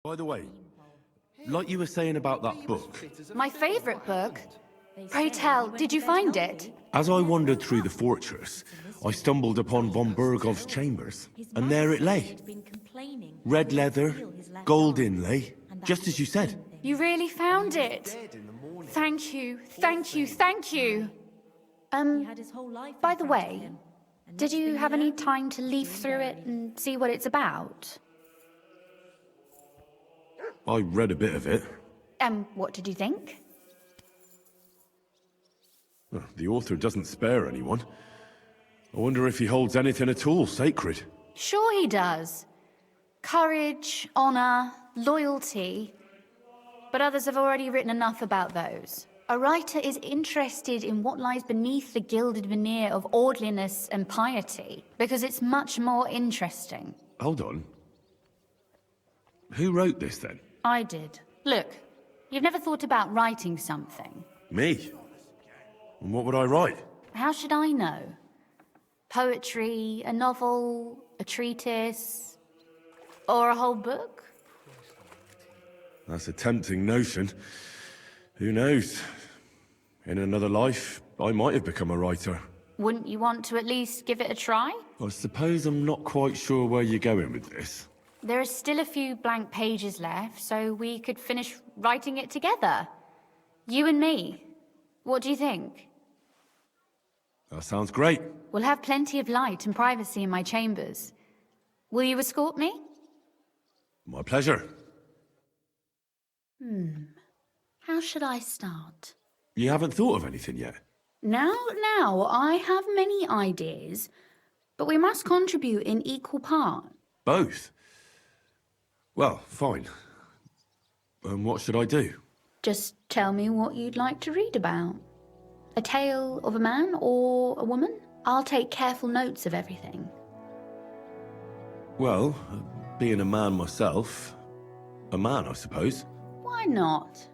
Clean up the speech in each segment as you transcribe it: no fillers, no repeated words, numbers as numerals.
By the way, like you were saying about that book, My favorite book? Pray tell, did you find it? as I wandered through the fortress, I stumbled upon von Bergov's chambers, and there it lay. Red leather, gold inlay, just as you said. You really found it. Thank you, thank you, thank you. By the way, did you have any time to leaf through it and see what it's about? I read a bit of it. What did you think? Well, the author doesn't spare anyone. I wonder if he holds anything at all sacred. Sure he does. Courage, honor, loyalty. But others have already written enough about those. A writer is interested in what lies beneath the gilded veneer of orderliness and piety, because it's much more interesting. Hold on. Who wrote this, then? I did. Look, you've never thought about writing something. Me? And what would I write? How should I know? Poetry, a novel, a treatise, or a whole book? That's a tempting notion. Who knows? In another life, I might have become a writer. Wouldn't you want to at least give it a try? I suppose I'm not quite sure where you're going with this. There are still a few blank pages left, so we could finish writing it together. You and me. What do you think? That sounds great. We'll have plenty of light and privacy in my chambers. Will you escort me? My pleasure. How should I start? You haven't thought of anything yet? Now, I have many ideas, but we must contribute in equal part. Both? Well, fine. And what should I do? Just tell me what you'd like to read about. A tale of a man or a woman? I'll take careful notes of everything. Well, being a man myself, a man, I suppose. Why not?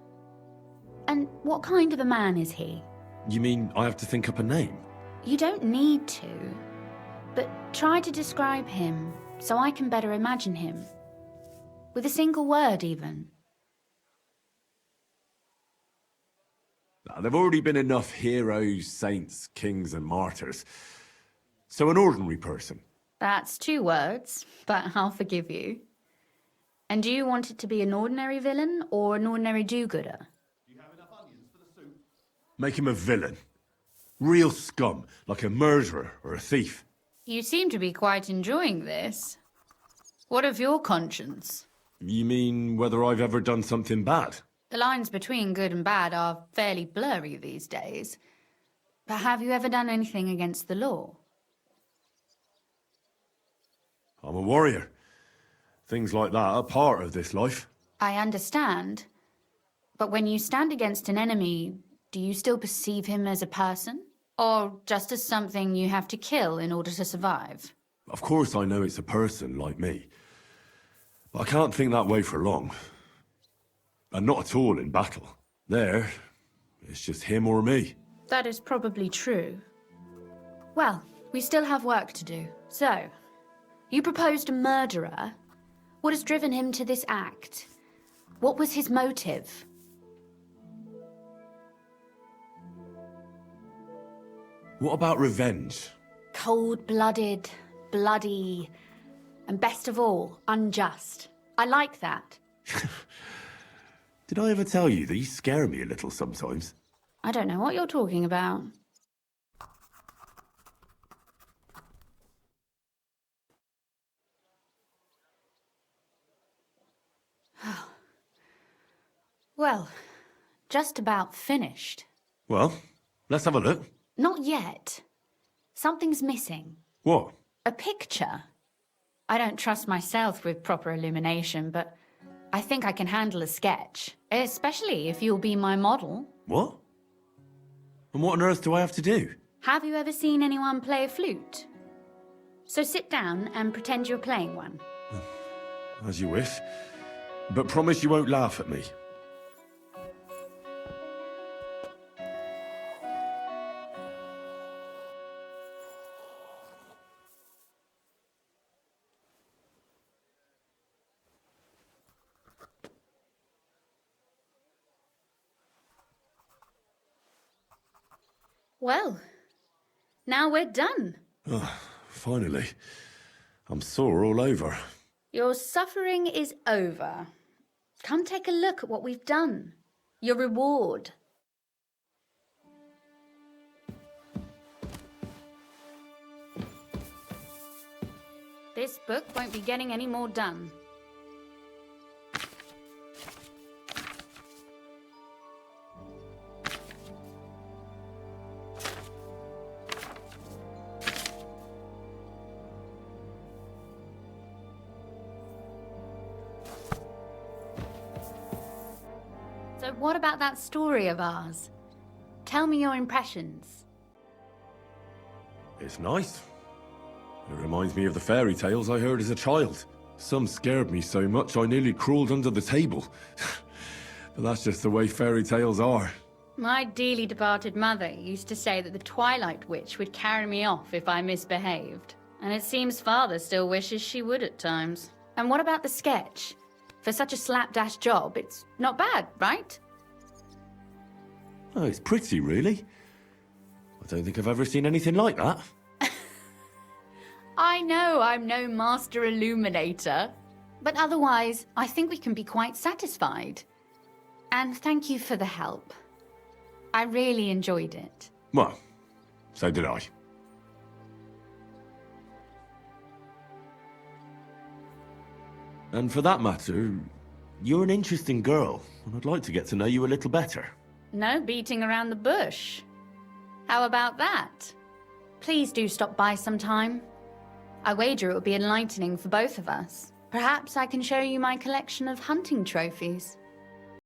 And what kind of a man is he? You mean I have to think up a name? You don't need to, but try to describe him so I can better imagine him. With a single word, even. There've already been enough heroes, saints, kings, and martyrs. So an ordinary person. That's 2 words, but I'll forgive you. And do you want it to be an ordinary villain or an ordinary do-gooder? Make him a villain. Real scum, like a murderer or a thief. You seem to be quite enjoying this. What of your conscience? You mean whether I've ever done something bad? The lines between good and bad are fairly blurry these days. But have you ever done anything against the law? I'm a warrior. Things like that are part of this life. I understand. But when you stand against an enemy, do you still perceive him as a person? Or just as something you have to kill in order to survive? Of course I know it's a person like me. But I can't think that way for long. And not at all in battle. There, it's just him or me. That is probably true. Well, we still have work to do. So, you proposed a murderer. What has driven him to this act? What was his motive? What about revenge? Cold-blooded, bloody, and best of all, unjust. I like that. Did I ever tell you that you scare me a little sometimes? I don't know what you're talking about. Well, just about finished. Well, let's have a look. Not yet. Something's missing. What? A picture. I don't trust myself with proper illumination, but I think I can handle a sketch. Especially if you'll be my model. What? And what on earth do I have to do? Have you ever seen anyone play a flute? So sit down and pretend you're playing one. As you wish. But promise you won't laugh at me. Well, now we're done. Finally. I'm sore all over. Your suffering is over. Come take a look at what we've done. Your reward. This book won't be getting any more done. So what about that story of ours? Tell me your impressions. It's nice. It reminds me of the fairy tales I heard as a child. Some scared me so much I nearly crawled under the table. But that's just the way fairy tales are. My dearly departed mother used to say that the Twilight Witch would carry me off if I misbehaved. And it seems Father still wishes she would at times. And what about the sketch? For such a slapdash job, it's not bad, right? Oh, it's pretty, really. I don't think I've ever seen anything like that. I know I'm no master illuminator, but otherwise, I think we can be quite satisfied. And thank you for the help. I really enjoyed it. Well, so did I. And for that matter, you're an interesting girl, and I'd like to get to know you a little better. No beating around the bush. How about that? Please do stop by sometime. I wager it will be enlightening for both of us. Perhaps I can show you my collection of hunting trophies.